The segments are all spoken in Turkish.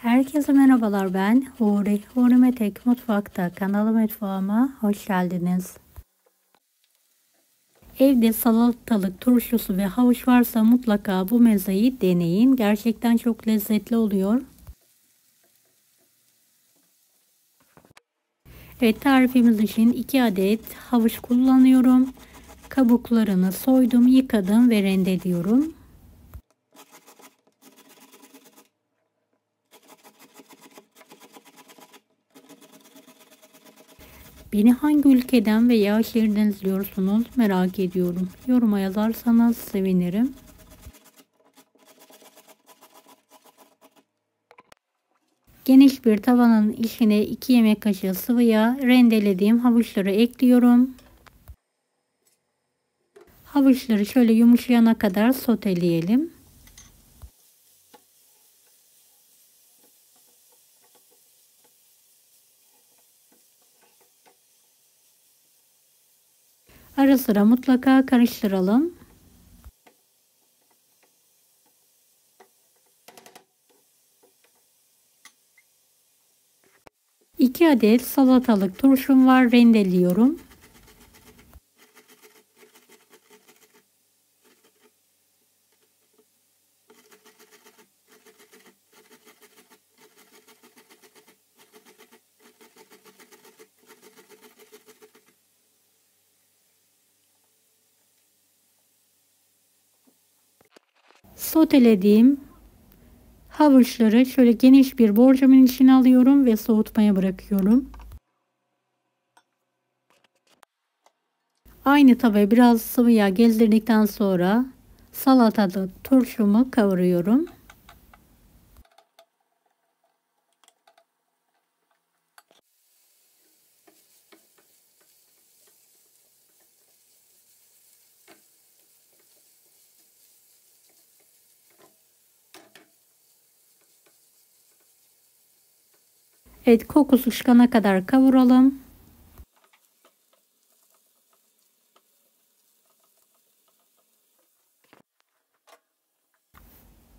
Herkese merhabalar, ben Huri. Huri Metek Mutfak'ta mutfağıma hoş geldiniz. Evde salatalık, turşusu ve havuç varsa mutlaka bu mezeyi deneyin. Gerçekten çok lezzetli oluyor. Evet, tarifimiz için 2 adet havuç kullanıyorum. Kabuklarını soydum, yıkadım ve rendeliyorum. Beni hangi ülkeden veya şehirden izliyorsunuz merak ediyorum. Yoruma yazarsanız sevinirim. Geniş bir tavanın içine 2 yemek kaşığı sıvı yağ, rendelediğim havuçları ekliyorum. Havuçları şöyle yumuşayana kadar soteleyelim. Ara sıra mutlaka karıştıralım. İki adet salatalık turşum var, rendeliyorum. Sotelediğim havuçları şöyle geniş bir borcamın içine alıyorum ve soğutmaya bırakıyorum. Aynı tavaya biraz sıvı yağ gezdirdikten sonra salatalık turşumu kavuruyorum. Evet, kokusu çıkana kadar kavuralım.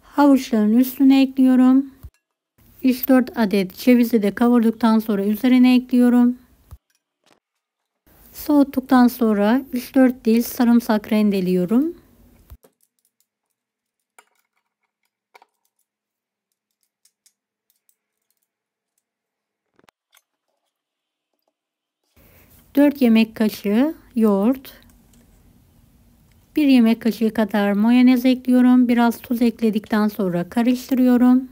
Havuçların üstüne ekliyorum. 3-4 adet cevizi de kavurduktan sonra üzerine ekliyorum. Soğuttuktan sonra 3-4 diş sarımsak rendeliyorum. Dört yemek kaşığı yoğurt, 1 yemek kaşığı kadar mayonez ekliyorum. Biraz tuz ekledikten sonra karıştırıyorum.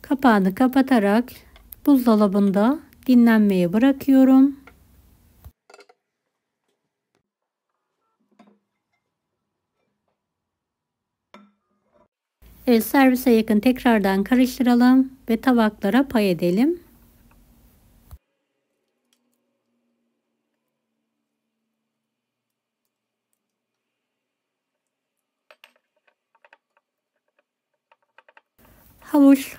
Kapağını kapatarak buzdolabında dinlenmeye bırakıyorum. Evet, servise yakın tekrardan karıştıralım ve tabaklara pay edelim. Havuç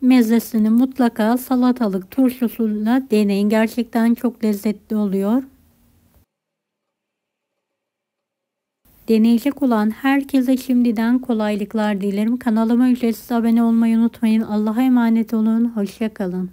mezesini mutlaka salatalık turşusuyla deneyin. Gerçekten çok lezzetli oluyor. Deneyecek olan herkese şimdiden kolaylıklar dilerim. Kanalıma ücretsiz abone olmayı unutmayın. Allah'a emanet olun. Hoşça kalın.